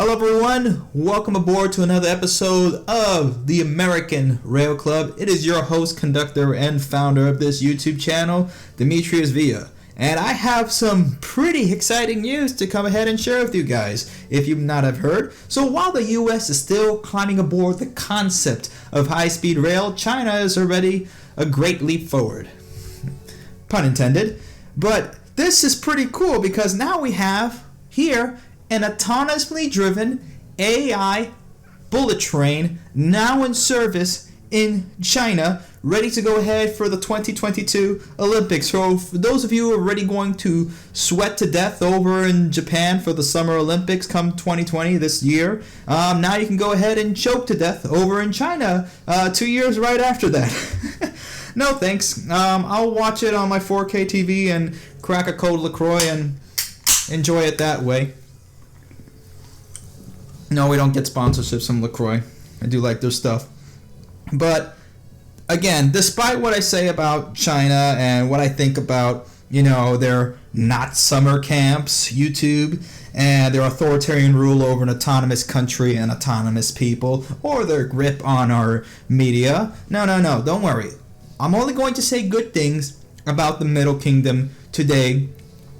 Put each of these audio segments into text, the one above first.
Hello everyone, welcome aboard to another episode of the American Rail Club. It is your host, conductor, and founder of this YouTube channel, Demetrius Villa. And I have some pretty exciting news to come ahead and share with you guys, if you've not have heard. So while the US is still climbing aboard the concept of high-speed rail, China is already a great leap forward. Pun intended. But this is pretty cool because now we have here an autonomously driven AI bullet train now in service in China, ready to go ahead for the 2022 Olympics. So for those of you who are already going to sweat to death over in Japan for the Summer Olympics come 2020 this year, now you can go ahead and choke to death over in China 2 years right after that. No thanks. I'll watch it on my 4K TV and crack a cold LaCroix and enjoy it that way. No, we don't get sponsorships from LaCroix. I do like their stuff. But, again, despite what I say about China and what I think about, their not summer camps, YouTube, and their authoritarian rule over an autonomous country and autonomous people, or their grip on our media, no, don't worry. I'm only going to say good things about the Middle Kingdom today,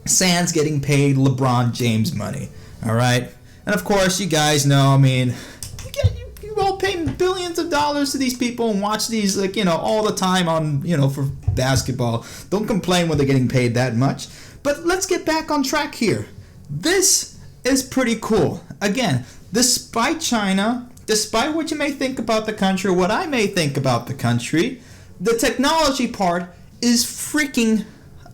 sans getting paid LeBron James money, alright? And of course, you guys know, you all pay billions of dollars to these people and watch these, all the time on, for basketball. Don't complain when they're getting paid that much. But let's get back on track here. This is pretty cool. Again, despite China, despite what you may think about the country, what I may think about the country, the technology part is freaking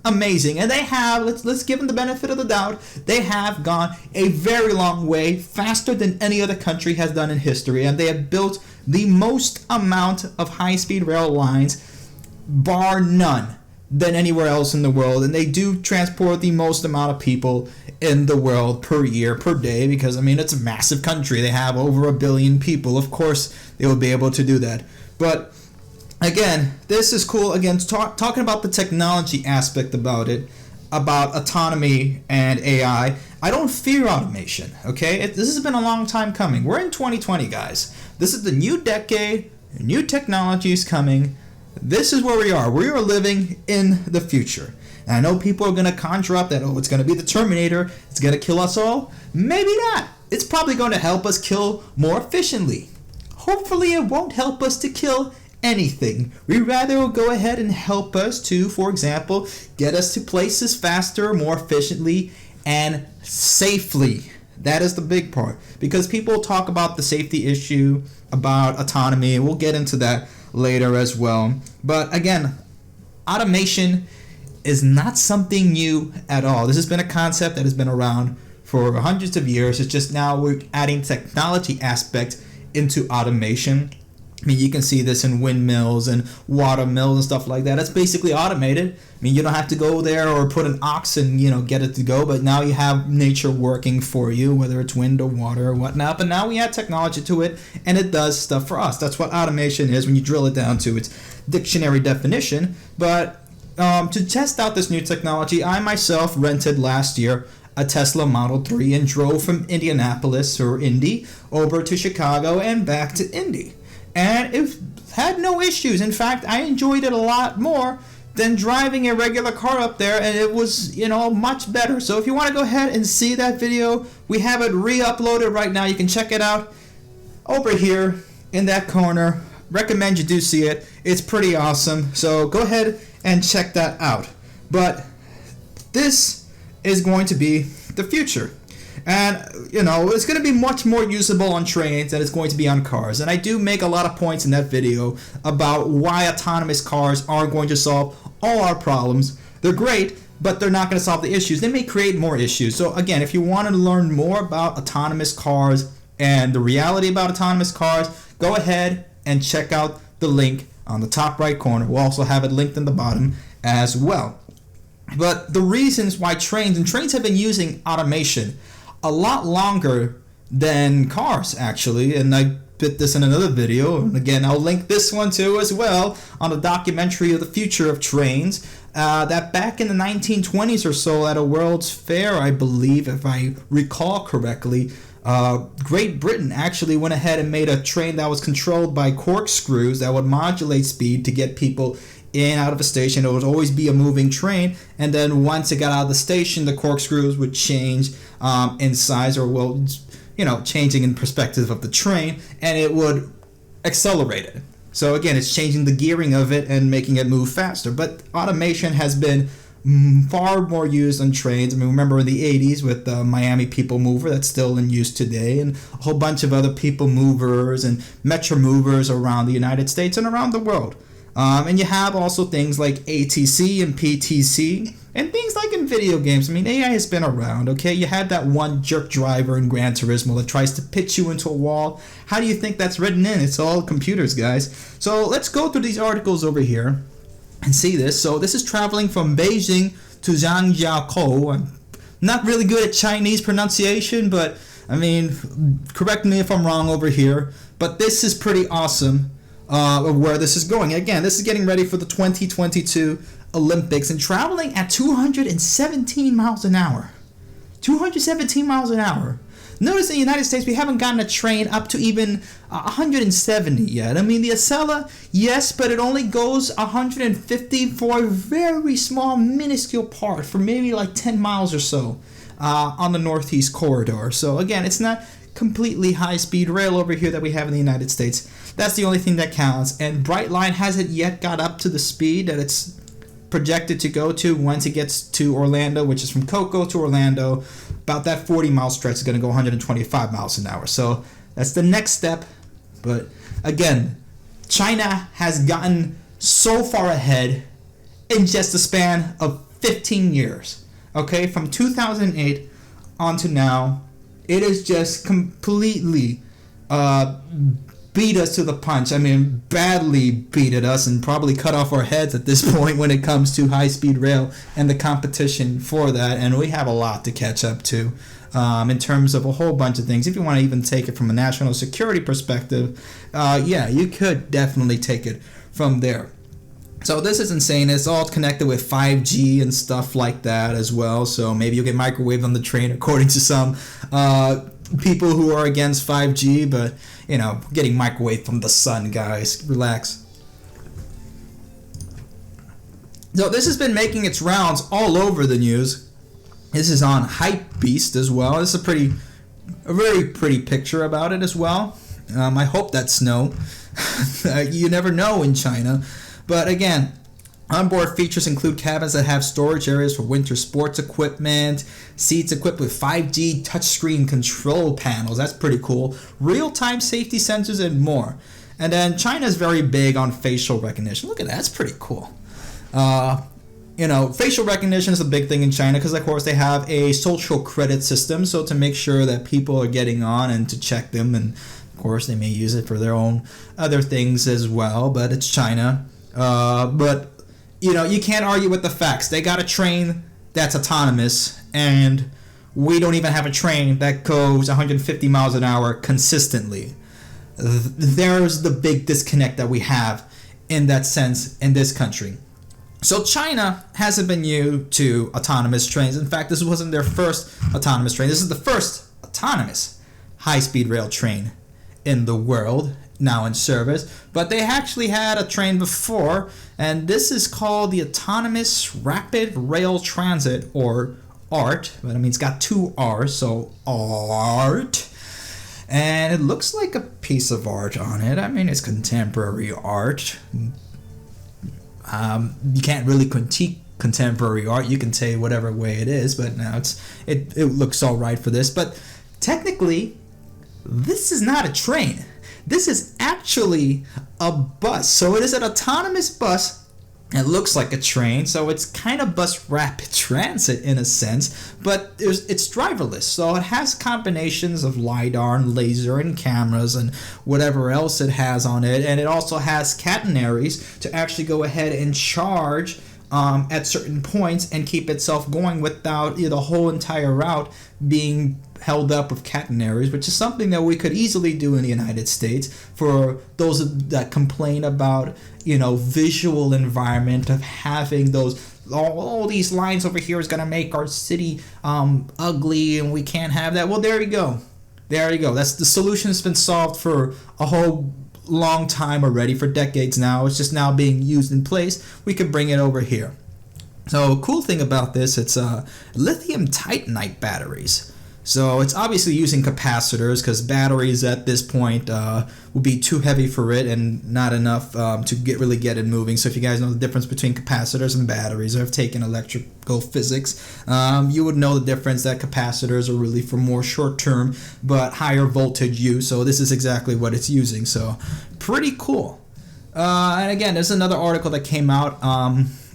amazing, and they have, let's give them the benefit of the doubt, they have gone a very long way, faster than any other country has done in history, and they have built the most amount of high-speed rail lines, bar none, than anywhere else in the world, and they do transport the most amount of people in the world per year, per day, because, it's a massive country. They have over 1 billion people. Of course, they will be able to do that. But again, this is cool. Again, talking about the technology aspect about it, about autonomy and AI. I don't fear automation, okay? This has been a long time coming. We're in 2020, guys. This is the new decade, new technologies coming. This is where we are. We are living in the future. And I know people are going to conjure up that, it's going to be the Terminator. It's going to kill us all. Maybe not. It's probably going to help us kill more efficiently. Hopefully, it won't help us to kill anything. We rather will go ahead and help us to, for example, get us to places faster, more efficiently, and safely. That is the big part. Because people talk about the safety issue, about autonomy, and we'll get into that later as well. But again, automation is not something new at all. This has been a concept that has been around for hundreds of years. It's just now we're adding technology aspect into automation. You can see this in windmills and water mills and stuff like that. It's basically automated. You don't have to go there or put an ox and, get it to go. But now you have nature working for you, whether it's wind or water or whatnot. But now we add technology to it, and it does stuff for us. That's what automation is when you drill it down to its dictionary definition. But to test out this new technology, I myself rented last year a Tesla Model 3 and drove from Indianapolis, or Indy, over to Chicago and back to Indy. And it had no issues. In fact, I enjoyed it a lot more than driving a regular car up there, and it was, much better. So if you want to go ahead and see that video, we have it re-uploaded right now. You can check it out over here in that corner. Recommend you do see it. It's pretty awesome. So go ahead and check that out. But this is going to be the future. And, it's going to be much more usable on trains than it's going to be on cars. And I do make a lot of points in that video about why autonomous cars aren't going to solve all our problems. They're great, but they're not going to solve the issues. They may create more issues. So, again, if you want to learn more about autonomous cars and the reality about autonomous cars, go ahead and check out the link on the top right corner. We'll also have it linked in the bottom as well. But the reasons why trains have been using automation a lot longer than cars, actually, and I bit this in another video, and again, I'll link this one too as well on a documentary of the future of trains, that back in the 1920s or so at a World's Fair, I believe, if I recall correctly, Great Britain actually went ahead and made a train that was controlled by corkscrews that would modulate speed to get people in out of a station. It would always be a moving train, and then once it got out of the station, the corkscrews would change in size, or changing in perspective of the train, and it would accelerate it. So again, it's changing the gearing of it and making it move faster. But automation has been far more used on trains. I mean, remember in the 80s with the Miami People Mover, that's still in use today, and a whole bunch of other people movers and metro movers around the United States and around the world. And you have also things like ATC and PTC and things like in video games. I mean, AI has been around, okay? You had that one jerk driver in Gran Turismo that tries to pitch you into a wall. How do you think that's written in? It's all computers, guys. So let's go through these articles over here and see this. So this is traveling from Beijing to Zhangjiakou. I'm not really good at Chinese pronunciation, but I mean, correct me if I'm wrong over here. But this is pretty awesome. Of where this is going. Again, this is getting ready for the 2022 Olympics and traveling at 217 miles an hour. 217 miles an hour. Notice in the United States, we haven't gotten a train up to even 170 yet. I mean, the Acela, yes, but it only goes 150 for a very small, minuscule part, for maybe like 10 miles or so on the Northeast Corridor. So again, it's not completely high-speed rail over here that we have in the United States. That's the only thing that counts. And Brightline hasn't yet got up to the speed that it's projected to go to once it gets to Orlando, which is from Cocoa to Orlando. About that 40-mile stretch is going to go 125 miles an hour. So that's the next step. But again, China has gotten so far ahead in just a span of 15 years. Okay, from 2008 on to now, it has just completely beat us to the punch. I mean, badly beat at us and probably cut off our heads at this point when it comes to high-speed rail and the competition for that. And we have a lot to catch up to in terms of a whole bunch of things. If you want to even take it from a national security perspective, yeah, you could definitely take it from there. So this is insane. It's all connected with 5G and stuff like that as well. So maybe you'll get microwaved on the train, according to some people who are against 5G. But, getting microwaved from the sun, guys. Relax. So this has been making its rounds all over the news. This is on Hypebeast as well. This is a very pretty picture about it as well. I hope that's snow. You never know in China. But again, onboard features include cabins that have storage areas for winter sports equipment, seats equipped with 5G touchscreen control panels. That's pretty cool. Real-time safety sensors and more. And then China's very big on facial recognition. Look at that. That's pretty cool. Facial recognition is a big thing in China because, of course, they have a social credit system. So to make sure that people are getting on and to check them, and of course they may use it for their own other things as well. But it's China. But you can't argue with the facts. They got a train that's autonomous, and we don't even have a train that goes 150 miles an hour consistently. There's the big disconnect that we have in that sense in this country. So China hasn't been new to autonomous trains. In fact, this wasn't their first autonomous train. This is the first autonomous high-speed rail train in the world now in service, but they actually had a train before, and this is called the Autonomous Rapid Rail Transit, or ART, but I mean it's got two R's, so ART, and it looks like a piece of art on it. I mean, it's contemporary art. You can't really critique contemporary art. You can say whatever way it is, but now it looks all right for this. But technically, this is not a train. This is actually a bus. So it is an autonomous bus. It looks like a train, so it's kind of bus rapid transit in a sense, but it's driverless. So it has combinations of LiDAR and laser and cameras and whatever else it has on it. And it also has catenaries to actually go ahead and charge at certain points and keep itself going without the whole entire route being held up with catenaries, which is something that we could easily do in the United States for those that complain about, visual environment of having those, all these lines over here is going to make our city ugly and we can't have that. Well, there you go. There you go. That's the solution has been solved for a whole long time already, for decades now. It's just now being used in place. We can bring it over here. So cool thing about this, it's lithium titanite batteries. So it's obviously using capacitors because batteries at this point will be too heavy for it and not enough to really get it moving. So if you guys know the difference between capacitors and batteries or have taken electrical physics, you would know the difference that capacitors are really for more short-term but higher voltage use. So this is exactly what it's using. So pretty cool. And again, there's another article that came out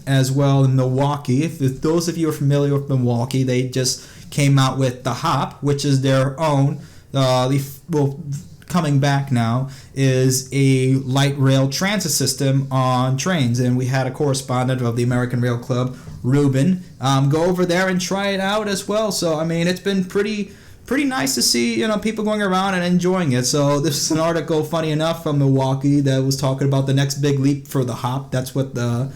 as well in Milwaukee. If those of you are familiar with Milwaukee, they just came out with the Hop, which is their own, coming back now, is a light rail transit system on trains. And we had a correspondent of the American Rail Club, Ruben, go over there and try it out as well. So, I mean, it's been pretty nice to see, people going around and enjoying it. So this is an article, funny enough, from Milwaukee that was talking about the next big leap for the Hop. That's what the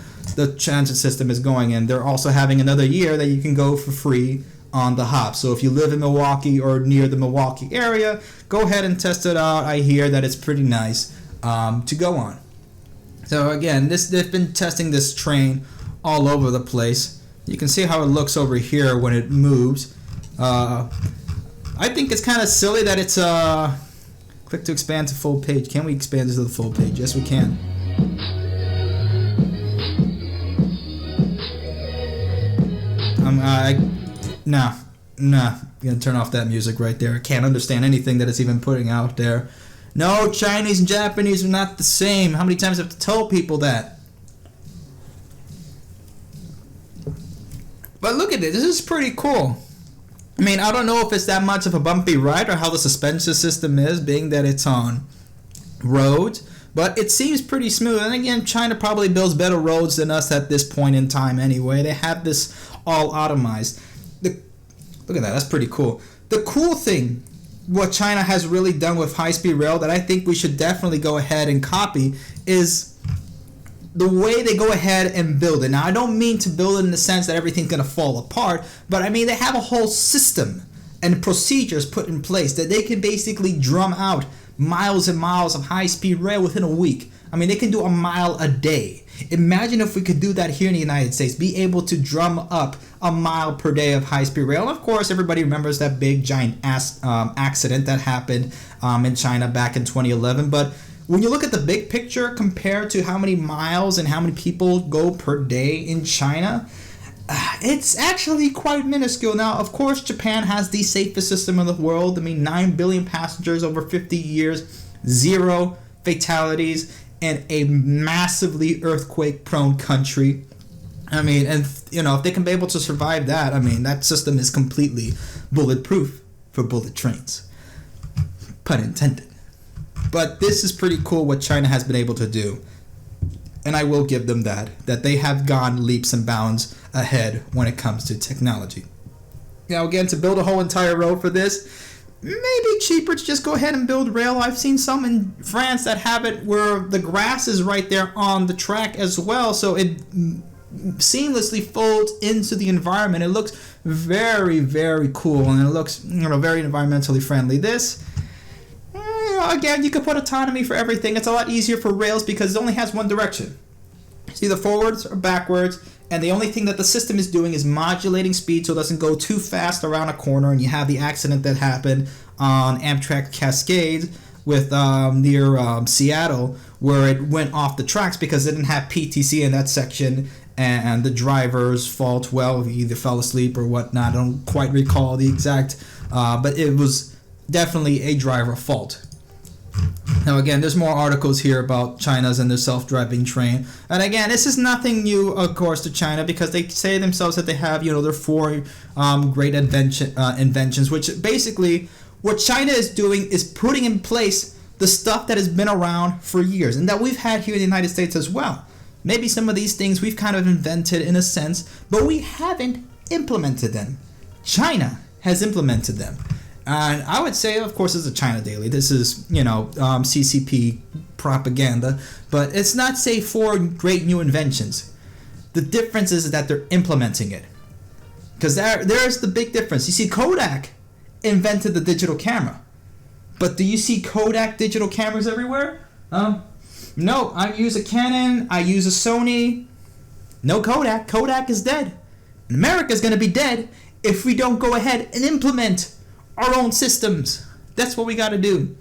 transit system is going in. They're also having another year that you can go for free on the Hop. So if you live in Milwaukee or near the Milwaukee area, go ahead and test it out. I hear that it's pretty nice to go on. So again, they've been testing this train all over the place. You can see how it looks over here when it moves. I think it's kind of silly that it's click to expand to full page. Can we expand this to the full page? Yes, we can. Nah, I'm gonna turn off that music right there. I can't understand anything that it's even putting out there. No, Chinese and Japanese are not the same. How many times do I have to tell people that? But look at this. This is pretty cool. I mean, I don't know if it's that much of a bumpy ride or how the suspension system is, being that it's on roads, but it seems pretty smooth. And again, China probably builds better roads than us at this point in time anyway. They have this all automized. Look at that. That's pretty cool. The cool thing, what China has really done with high-speed rail that I think we should definitely go ahead and copy, is the way they go ahead and build it. Now, I don't mean to build it in the sense that everything's going to fall apart, but I mean they have a whole system and procedures put in place that they can basically drum out miles and miles of high-speed rail within a week. I mean, they can do a mile a day. Imagine if we could do that here in the United States, be able to drum up a mile per day of high-speed rail. And of course, everybody remembers that big giant accident that happened in China back in 2011. But when you look at the big picture compared to how many miles and how many people go per day in China, it's actually quite minuscule. Now, of course, Japan has the safest system in the world. I mean, 9 billion passengers over 50 years, 0 fatalities, and a massively earthquake-prone country. I mean, and if they can be able to survive that, I mean, that system is completely bulletproof for bullet trains. Pun intended. But this is pretty cool what China has been able to do. And I will give them that they have gone leaps and bounds ahead when it comes to technology. Now, again, to build a whole entire road for this, maybe cheaper to just go ahead and build rail. I've seen some in France that have it where the grass is right there on the track as well, so it seamlessly folds into the environment. It looks very, very cool, and it looks very environmentally friendly. This, again, you could put autonomy for everything. It's a lot easier for rails because it only has one direction. It's either forwards or backwards, and the only thing that the system is doing is modulating speed so it doesn't go too fast around a corner, and you have the accident that happened on Amtrak Cascade with near Seattle, where it went off the tracks because it didn't have PTC in that section, and the driver's fault, well, he either fell asleep or whatnot. I don't quite recall the exact, but it was definitely a driver fault. Now again, there's more articles here about China's and their self-driving train. And again, this is nothing new, of course, to China because they say themselves that they have, their 4 great inventions, which basically what China is doing is putting in place the stuff that has been around for years and that we've had here in the United States as well. Maybe some of these things we've kind of invented in a sense, but we haven't implemented them. China has implemented them. And I would say, of course, it's a China Daily. This is, CCP propaganda. But it's not, say, 4 great new inventions. The difference is that they're implementing it. Because there's the big difference. You see, Kodak invented the digital camera. But do you see Kodak digital cameras everywhere? No, I use a Canon, I use a Sony. No Kodak. Kodak is dead. And America's going to be dead if we don't go ahead and implement our own systems. That's what we got to do.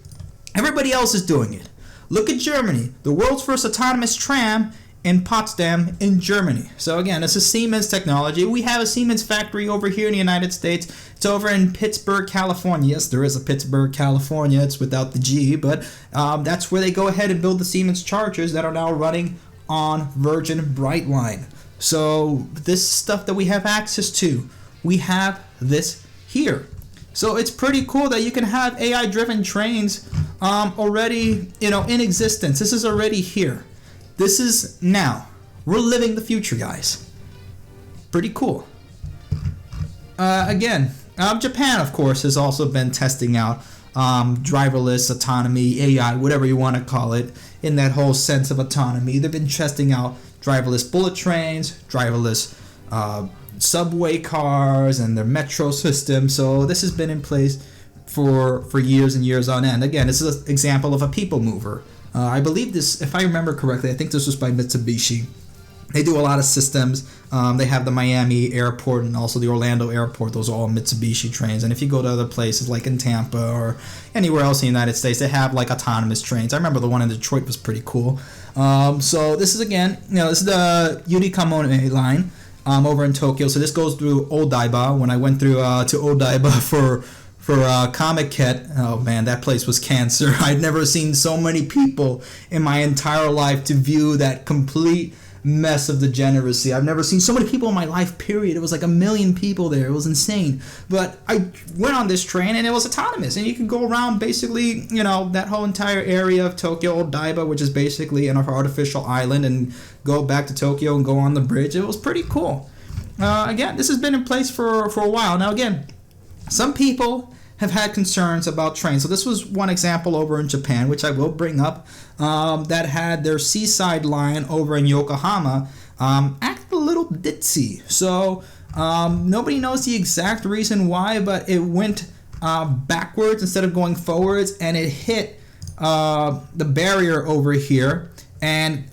Everybody else is doing it. Look at Germany, the world's first autonomous tram in Potsdam in Germany. So again, it's a Siemens technology. We have a Siemens factory over here in the United States. It's over in Pittsburgh, California. Yes, there is a Pittsburgh, California. It's without the G, but that's where they go ahead and build the Siemens chargers that are now running on Virgin Brightline. So this stuff that we have access to, we have this here. So it's pretty cool that you can have AI-driven trains already, in existence. This is already here. This is now. We're living the future, guys. Pretty cool. Again, Japan, of course, has also been testing out driverless autonomy, AI, whatever you want to call it, in that whole sense of autonomy. They've been testing out driverless bullet trains, driverless subway cars, and their metro system. So this has been in place for years and years on end. Again, this is an example of a people mover. I believe this, if I remember correctly, I think this was by Mitsubishi. They do a lot of systems. They have the Miami airport and also the Orlando airport. Those are all Mitsubishi trains. And if you go to other places like in Tampa or anywhere else in the United States, they have like autonomous trains. I remember the one in Detroit was pretty cool. So this is again, this is the Yurikamone line over in Tokyo. So this goes through Odaiba. When I went through to Odaiba for Comic-Con, oh man, that place was cancer. I'd never seen so many people in my entire life to view that complete mess of degeneracy. I've never seen so many people in my life, period. It was like 1 million people there. It was insane. But I went on this train and it was autonomous, and you could go around basically, that whole entire area of Tokyo, Odaiba, which is basically an artificial island, and go back to Tokyo and go on the bridge. It was pretty cool. Again, this has been in place for a while. Now again, some people have had concerns about trains. So this was one example over in Japan, which I will bring up, that had their seaside line over in Yokohama act a little ditzy. So nobody knows the exact reason why, but it went backwards instead of going forwards, and it hit the barrier over here and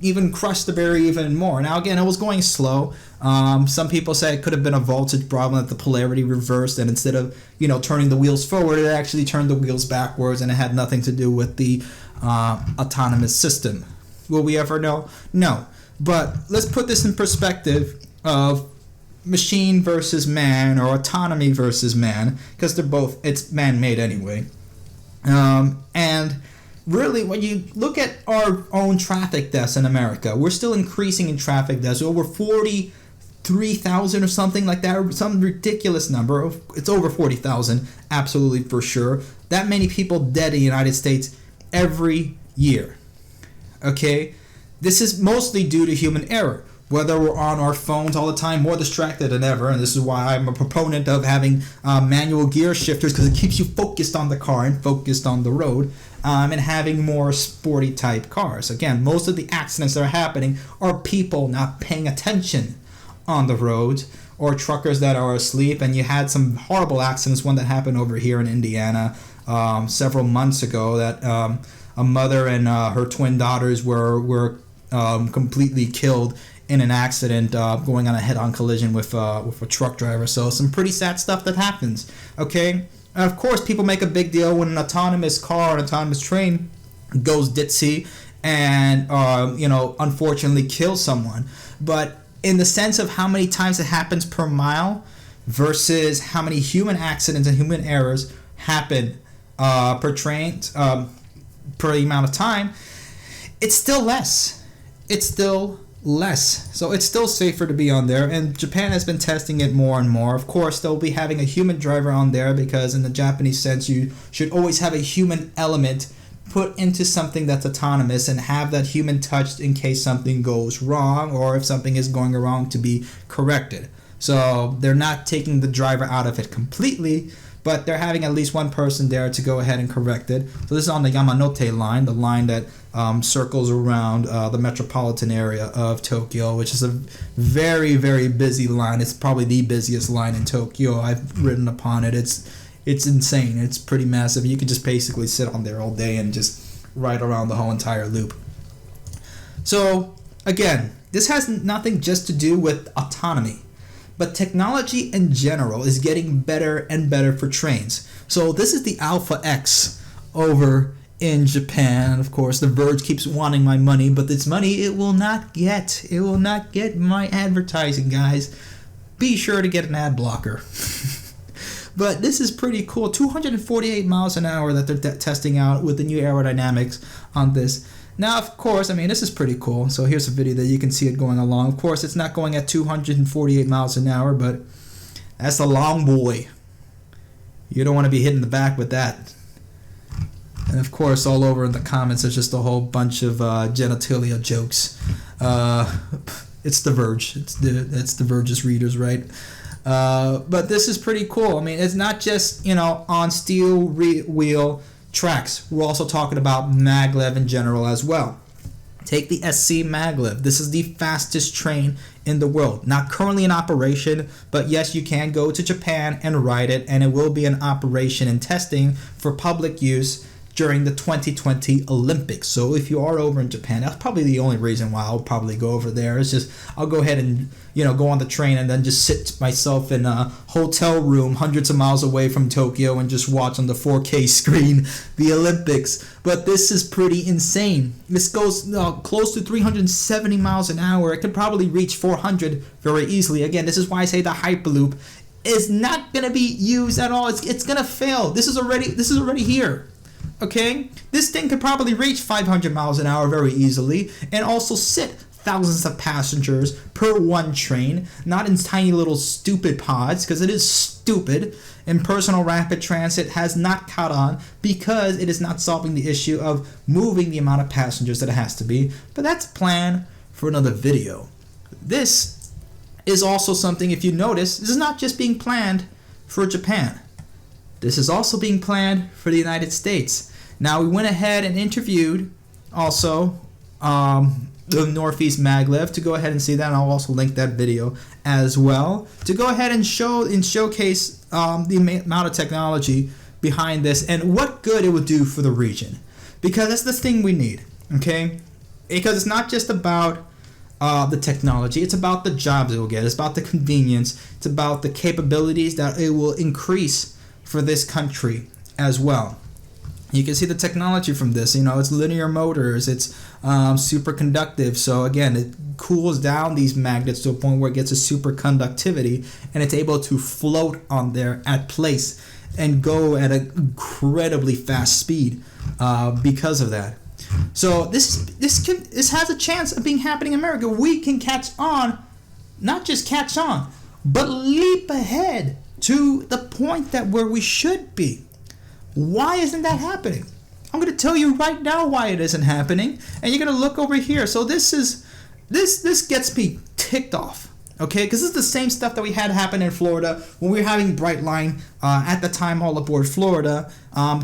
even crushed the barrier even more. Now again, it was going slow. Some people say it could have been a voltage problem, that the polarity reversed, and instead of turning the wheels forward, it actually turned the wheels backwards, and it had nothing to do with the autonomous system. Will we ever know? No. But let's put this in perspective of machine versus man, or autonomy versus man, because they're both, it's man-made anyway. And really, when you look at our own traffic deaths in America, we're still increasing in traffic deaths. Over 43,000 or something like that, or some ridiculous number. It's over 40,000, absolutely for sure. That many people dead in the United States every year. Okay? This is mostly due to human error. Whether we're on our phones all the time, more distracted than ever, and this is why I'm a proponent of having manual gear shifters, because it keeps you focused on the car and focused on the road, and having more sporty type cars. Again, most of the accidents that are happening are people not paying attention on the roads, or truckers that are asleep. And you had some horrible accidents, one that happened over here in Indiana several months ago, that a mother and her twin daughters were completely killed in an accident going on a head-on collision with a truck driver. So some pretty sad stuff that happens. Okay, and of course people make a big deal when an autonomous car, an autonomous train goes ditzy and unfortunately kills someone. But in the sense of how many times it happens per mile versus how many human accidents and human errors happen per train per amount of time, it's still less. So it's still safer to be on there, and Japan has been testing it more and more. Of course, they'll be having a human driver on there, because in the Japanese sense, you should always have a human element put into something that's autonomous, and have that human touch in case something goes wrong, or if something is going wrong, to be corrected. So they're not taking the driver out of it completely, but they're having at least one person there to go ahead and correct it. So this is on the Yamanote line, the line that circles around the metropolitan area of Tokyo, which is a very, very busy line. It's probably the busiest line in Tokyo. I've ridden upon it. It's insane. It's pretty massive. You could just basically sit on there all day and just ride around the whole entire loop. So, again, this has nothing just to do with autonomy, but technology in general is getting better and better for trains. So this is the Alpha X over in Japan. Of course, the Verge keeps wanting my money, but this money it will not get. It will not get my advertising, guys. Be sure to get an ad blocker. But this is pretty cool. 248 miles an hour that they're testing out with the new aerodynamics on this. Now, of course, I mean, this is pretty cool. So here's a video that you can see it going along. Of course, it's not going at 248 miles an hour, but that's a long boy. You don't want to be hit in the back with that. And of course, all over in the comments, there's just a whole bunch of genitalia jokes. It's The Verge. It's the Verge's readers, right? But this is pretty cool. I mean, it's not just, on steel wheel tracks. We're also talking about Maglev in general as well. Take the SC Maglev. This is the fastest train in the world. Not currently in operation, but yes, you can go to Japan and ride it, and it will be in operation and testing for public use during the 2020 Olympics. So if you are over in Japan, that's probably the only reason why I'll probably go over there. It's just I'll go ahead and go on the train and then just sit myself in a hotel room hundreds of miles away from Tokyo and just watch on the 4K screen the Olympics. But this is pretty insane. This goes close to 370 miles an hour. It could probably reach 400 very easily. Again, this is why I say the Hyperloop is not going to be used at all. It's going to fail. This is already here. Okay, this thing could probably reach 500 miles an hour very easily and also sit thousands of passengers per one train, not in tiny little stupid pods, because it is stupid, and personal rapid transit has not caught on because it is not solving the issue of moving the amount of passengers that it has to be. But that's a plan for another video. This is also something, if you notice, this is not just being planned for Japan. This is also being planned for the United States. Now, we went ahead and interviewed also the Northeast Maglev to go ahead and see that, and I'll also link that video as well to go ahead and showcase the amount of technology behind this and what good it would do for the region, because that's the thing we need. Okay, because it's not just about the technology, it's about the jobs it will get, it's about the convenience, it's about the capabilities that it will increase for this country as well. You can see the technology from this. It's linear motors, it's superconductive. So again, it cools down these magnets to a point where it gets a superconductivity, and it's able to float on there at place and go at an incredibly fast speed because of that. So this has a chance of being happening in America. We can catch on, not just catch on, but leap ahead to the point that where we should be. Why isn't that happening? I'm going to tell you right now why it isn't happening, and you're going to look over here. So this gets me ticked off, okay? Because this is the same stuff that we had happen in Florida when we were having Brightline at the time, all aboard Florida,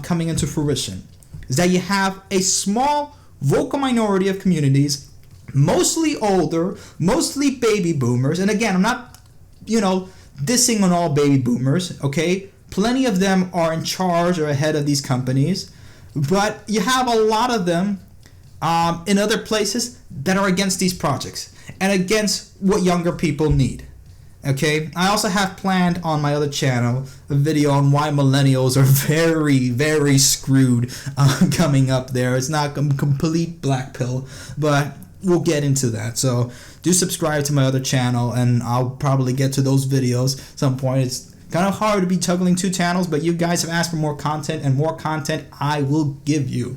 coming into fruition. Is that you have a small vocal minority of communities, mostly older, mostly baby boomers, and again, I'm not, dissing on all baby boomers, okay? Plenty of them are in charge or ahead of these companies, but you have a lot of them in other places that are against these projects and against what younger people need. Okay, I also have planned on my other channel a video on why millennials are very, very screwed coming up there. It's not a complete black pill, but we'll get into that. So do subscribe to my other channel, and I'll probably get to those videos at some point. It's kind of hard to be juggling two channels, but you guys have asked for more content, and more content I will give you.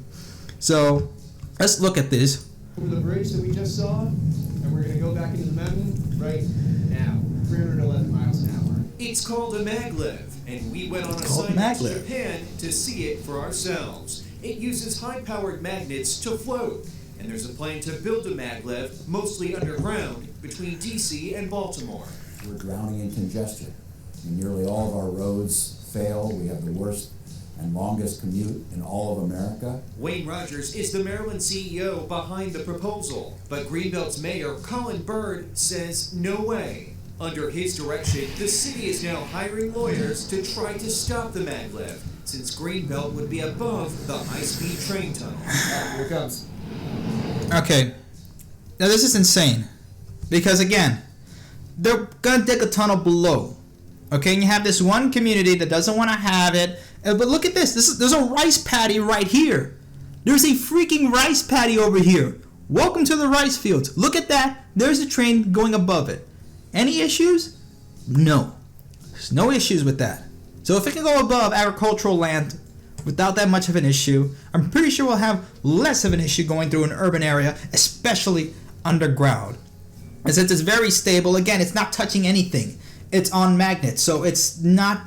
So let's look at this. Over the bridge that we just saw, and we're going to go back into the mountain right now. 311 miles an hour. It's called a maglev, and we went on assignment to Japan to see it for ourselves. It uses high-powered magnets to float, and there's a plan to build a maglev, mostly underground, between DC and Baltimore. We're drowning in congestion. Nearly all of our roads fail. We have the worst and longest commute in all of America. Wayne Rogers is the Maryland CEO behind the proposal, but Greenbelt's mayor, Colin Bird, says no way. Under his direction, the city is now hiring lawyers to try to stop the maglev, since Greenbelt would be above the high-speed train tunnel. Here it comes. Okay. Now this is insane. Because again, they're gonna dig a tunnel below. Okay, and you have this one community that doesn't want to have it. But look at this. There's a rice paddy right here. There's a freaking rice paddy over here. Welcome to the rice fields. Look at that. There's a train going above it. Any issues? No. There's no issues with that. So if it can go above agricultural land without that much of an issue, I'm pretty sure we'll have less of an issue going through an urban area, especially underground. And since it's very stable, again, it's not touching anything. It's on magnets, so it's not,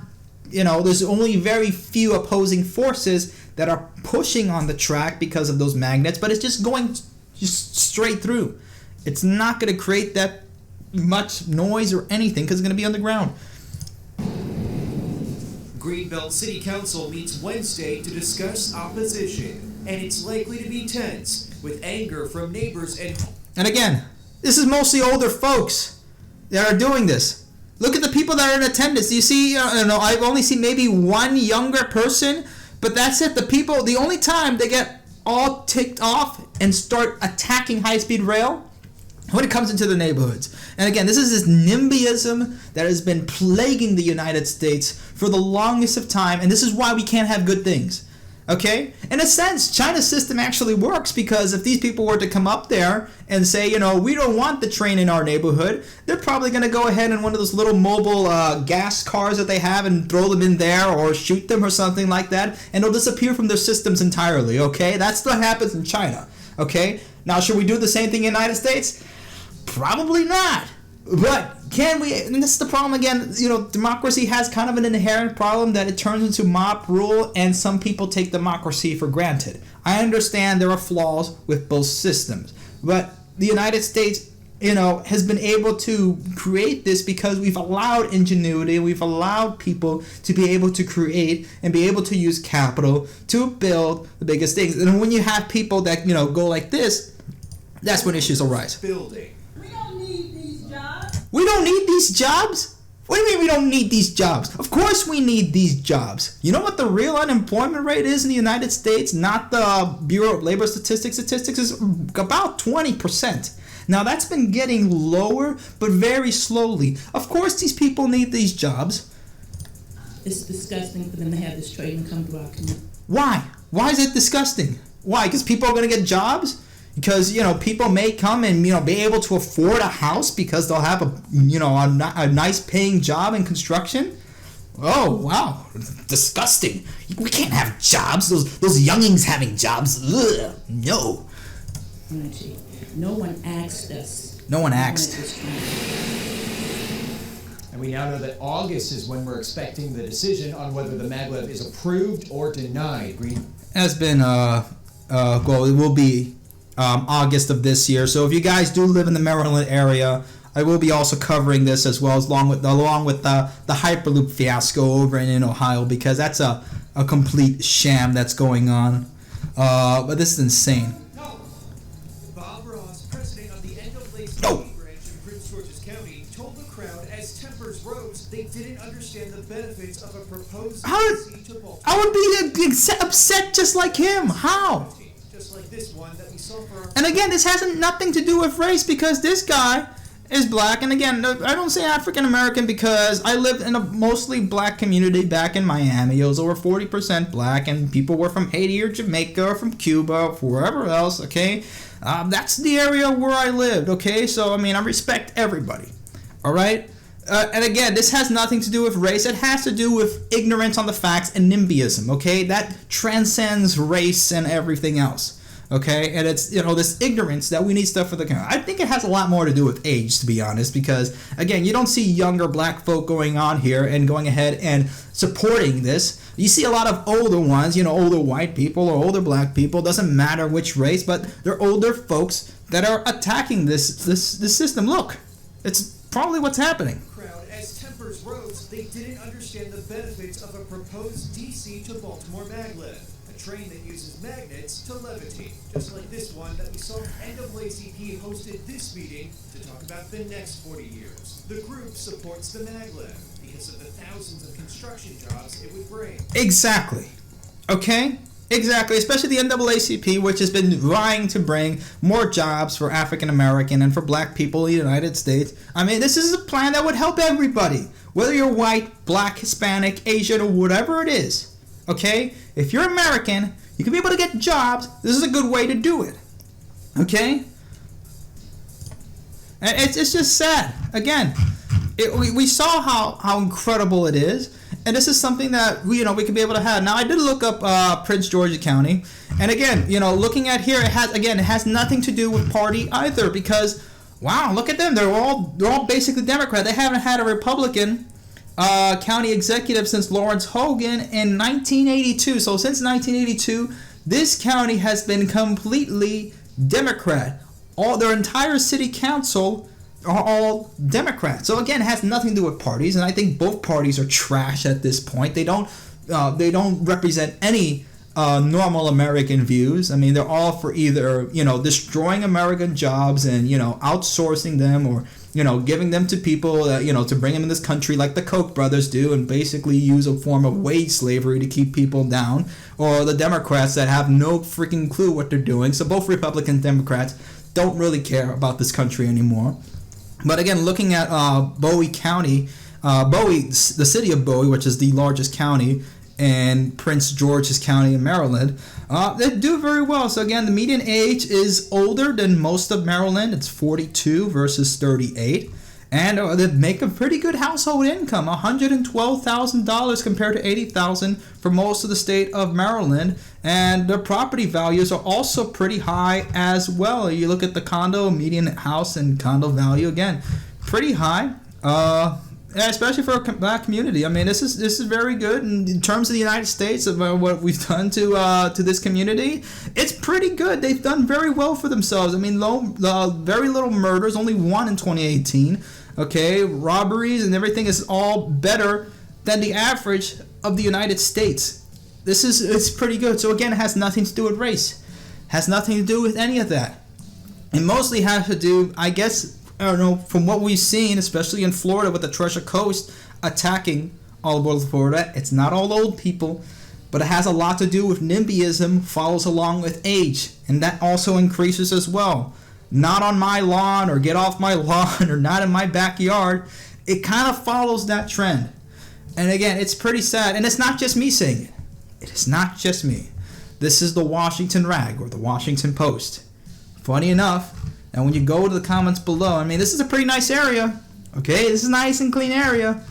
there's only very few opposing forces that are pushing on the track because of those magnets, but it's just going just straight through. It's not going to create that much noise or anything because it's going to be underground. Greenbelt City Council meets Wednesday to discuss opposition, and it's likely to be tense, with anger from neighbors And again, this is mostly older folks that are doing this. Look at the people that are in attendance. Do you see, I've only seen maybe one younger person, but that's it. The only time they get all ticked off and start attacking high-speed rail when it comes into the neighborhoods. And again, this is this NIMBYism that has been plaguing the United States for the longest of time, and this is why we can't have good things. Okay? In a sense, China's system actually works because if these people were to come up there and say, we don't want the train in our neighborhood, they're probably going to go ahead in one of those little mobile gas cars that they have and throw them in there or shoot them or something like that, and they'll disappear from their systems entirely, okay? That's what happens in China, okay? Now, should we do the same thing in the United States? Probably not. But can we, and this is the problem again, democracy has kind of an inherent problem that it turns into mob rule and some people take democracy for granted. I understand there are flaws with both systems, but the United States, has been able to create this because we've allowed ingenuity, we've allowed people to be able to create and be able to use capital to build the biggest things. And when you have people that, go like this, that's when issues arise. building. We don't need these jobs? What do you mean we don't need these jobs? Of course we need these jobs. You know what the real unemployment rate is in the United States? Not the Bureau of Labor Statistics is about 20%. Now that's been getting lower, but very slowly. Of course these people need these jobs. It's disgusting for them to have this train come through our community. Why? Why is it disgusting? Why? Because people are going to get jobs? Because, people may come and, be able to afford a house because they'll have a nice paying job in construction? Oh, wow. Disgusting. We can't have jobs. Those youngings having jobs. Ugh, no. No one asked us. No one asked. And we now know that August is when we're expecting the decision on whether the maglev is approved or denied. Green Has been, it will be August of this year. So if you guys do live in the Maryland area, I will be also covering this as well, along with the Hyperloop fiasco over in Ohio, because that's a complete sham that's going on. But this is insane. Bauer-Buis, president of the NAACP branch in Prince George's County, told the crowd as tempers rose they didn't understand the benefits of a proposed DC to Baltimore. I would be upset just like him. How? Just like this one that we saw for our... And again, this has nothing to do with race because this guy is black. And again, I don't say African American because I lived in a mostly black community back in Miami. It was over 40% black, and people were from Haiti or Jamaica or from Cuba or wherever else, okay? That's the area where I lived, okay? So, I respect everybody, all right? And again, this has nothing to do with race. It has to do with ignorance on the facts and NIMBYism, okay? That transcends race and everything else, okay? And it's, this ignorance that we need stuff for the country. I think it has a lot more to do with age, to be honest, because, again, you don't see younger black folk going on here and going ahead and supporting this. You see a lot of older ones, older white people or older black people, doesn't matter which race, but they're older folks that are attacking this system. Look, it's probably what's happening. As tempers rose, they didn't understand the benefits of a proposed DC to Baltimore maglev. A train that uses magnets to levitate, just like this one that we saw NAACP hosted this meeting to talk about the next 40 years. The group supports the Maglev because of the thousands of construction jobs it would bring. Exactly. Okay? Exactly, especially the NAACP, which has been vying to bring more jobs for African American and for black people in the United States. I mean, this is a plan that would help everybody, whether you're white, black, Hispanic, Asian, or whatever it is. Okay? If you're American, you can be able to get jobs. This is a good way to do it. Okay? And it's just sad. Again, we saw how incredible it is. And this is something that we can be able to have. Now, I did look up Prince George's County, and again, looking at here, it has nothing to do with party either. Because, wow, look at them. They're all basically Democrat. They haven't had a Republican county executive since Lawrence Hogan in 1982. So since 1982, this county has been completely Democrat. Their entire city council are all Democrats. So again, it has nothing to do with parties, and I think both parties are trash at this point. They don't represent any normal American views. I mean, they're all for either destroying American jobs and outsourcing them, or giving them to people that, to bring them in this country like the Koch brothers do, and basically use a form of wage slavery to keep people down, or the Democrats that have no freaking clue what they're doing. So both Republicans and Democrats don't really care about this country anymore. But again, looking at Bowie County, the city of Bowie, which is the largest county in Prince George's County in Maryland, they do very well. So again, the median age is older than most of Maryland. It's 42 versus 38. And they make a pretty good household income, $112,000 compared to $80,000 for most of the state of Maryland. And their property values are also pretty high as well. You look at the condo, median house and condo value, again, pretty high, especially for a black community. I mean, this is very good in terms of the United States, of what we've done to this community. It's pretty good. They've done very well for themselves. I mean, very little murders, only one in 2018. Okay, robberies and everything is all better than the average of the United States. It's pretty good. So again, it has nothing to do with race. Has nothing to do with any of that. It mostly has to do, I guess, I don't know, from what we've seen, especially in Florida with the Treasure Coast attacking all over Florida. It's not all old people, but it has a lot to do with NIMBYism, follows along with age, and that also increases as well. Not on my lawn, or get off my lawn, or not in my backyard. It kind of follows that trend. And again, it's pretty sad. And it's not just me saying it. It is not just me. This is the Washington Rag, or the Washington Post. Funny enough, and when you go to the comments below, I mean, this is a pretty nice area. Okay, this is a nice and clean area.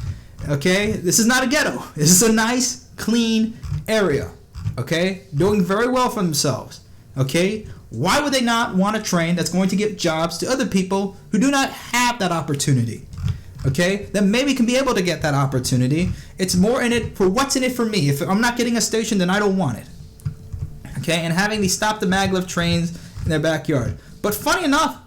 Okay, this is not a ghetto. This is a nice, clean area. Okay, doing very well for themselves. Okay, why would they not want a train that's going to give jobs to other people who do not have that opportunity? Okay, that maybe can be able to get that opportunity. It's more in it for what's in it for me. If I'm not getting a station, then I don't want it. Okay, and having these stop the maglev trains in their backyard. But funny enough,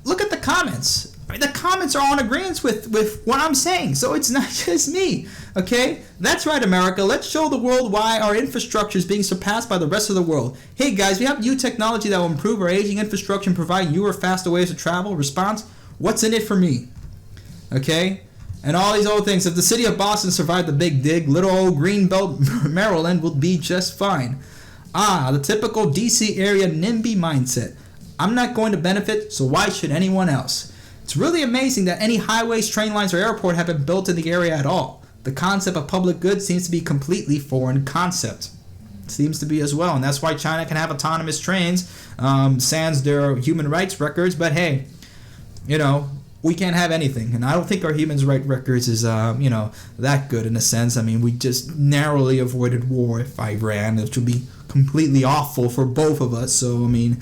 look at the comments. I mean, the comments are on agreement with what I'm saying, so it's not just me. Okay, that's right, America. Let's show the world why our infrastructure is being surpassed by the rest of the world. Hey guys, we have new technology that will improve our aging infrastructure and provide newer, faster ways to travel. Response: what's in it for me? Okay, and all these old things. If the city of Boston survived the Big Dig, little old Greenbelt Maryland will be just fine. The typical DC area NIMBY mindset. I'm not going to benefit, so why should anyone else? It's really amazing that any highways, train lines, or airport have been built in the area at all. The concept of public good seems to be a completely foreign concept. It seems to be as well, and that's why China can have autonomous trains, sans their human rights records, but hey, we can't have anything, and I don't think our human rights records is, that good in a sense. I mean, we just narrowly avoided war with Iran, which would be completely awful for both of us. So, I mean,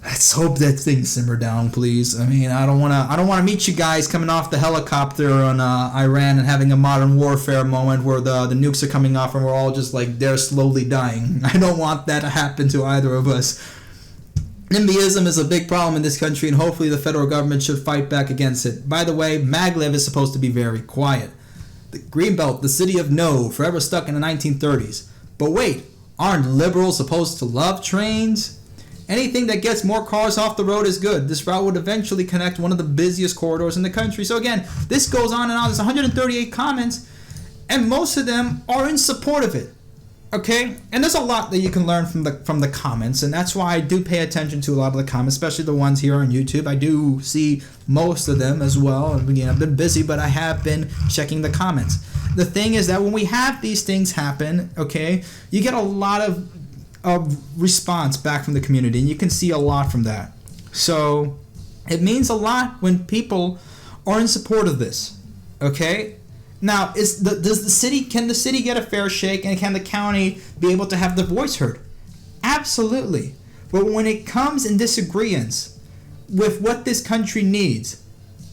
let's hope that things simmer down, please. I mean, I don't wanna meet you guys coming off the helicopter on Iran and having a modern warfare moment where the nukes are coming off and we're all just like they're slowly dying. I don't want that to happen to either of us. NIMBYism is a big problem in this country, and hopefully the federal government should fight back against it. By the way, Maglev is supposed to be very quiet. The Greenbelt, the city of no, forever stuck in the 1930s. But wait, Aren't liberals supposed to love trains? Anything that gets more cars off the road is good. This route would eventually connect one of the busiest corridors in the country. So again, this goes on and on. There's 138 comments, and most of them are in support of it. Okay? And there's a lot that you can learn from the comments, and that's why I do pay attention to a lot of the comments, especially the ones here on YouTube. I do see most of them as well. And again, I've been busy, but I have been checking the comments. The thing is that when we have these things happen, okay, you get a lot of response back from the community, and you can see a lot from that. So it means a lot when people are in support of this. Okay? Now, can the city get a fair shake, and can the county be able to have their voice heard? Absolutely. But when it comes in disagreements with what this country needs,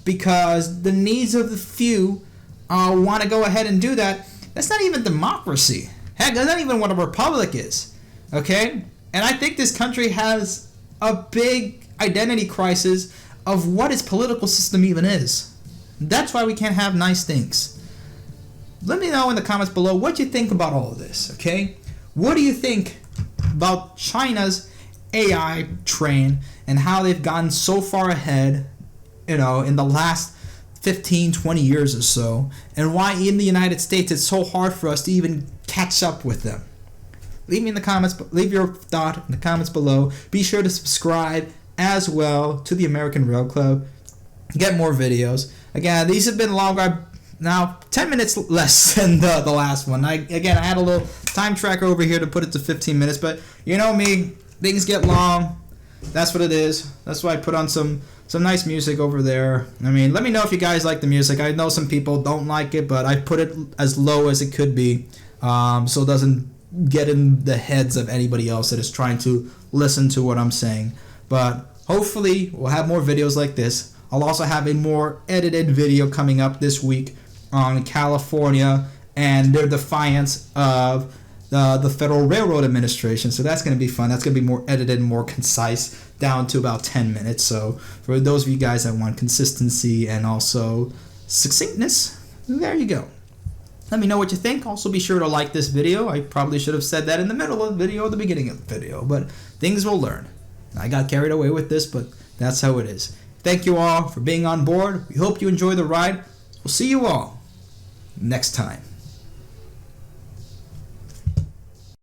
because the needs of the few want to go ahead and do that, that's not even democracy. Heck, that's not even what a republic is. Okay? And I think this country has a big identity crisis of what its political system even is. That's why we can't have nice things. Let me know in the comments below what you think about all of this, okay? What do you think about China's AI train and how they've gotten so far ahead, in the last 15, 20 years or so, and why in the United States it's so hard for us to even catch up with them? Leave me in the comments, leave your thought in the comments below. Be sure to subscribe as well to the American Rail Club. Get more videos. Again, these have been longer. Now, 10 minutes less than the last one. I had a little time tracker over here to put it to 15 minutes, but you know me, things get long. That's what it is. That's why I put on some nice music over there. I mean, let me know if you guys like the music. I know some people don't like it, but I put it as low as it could be, so it doesn't get in the heads of anybody else that is trying to listen to what I'm saying. But hopefully we'll have more videos like this. I'll also have a more edited video coming up this week on California and their defiance of the Federal Railroad Administration. So that's going to be fun. That's going to be more edited and more concise, down to about 10 minutes. So for those of you guys that want consistency and also succinctness, there you go. Let me know what you think. Also be sure to like this video. I probably should have said that in the middle of the video or the beginning of the video, but things will learn. I got carried away with this, but that's how it is. Thank you all for being on board. We hope you enjoy the ride. We'll see you all next time.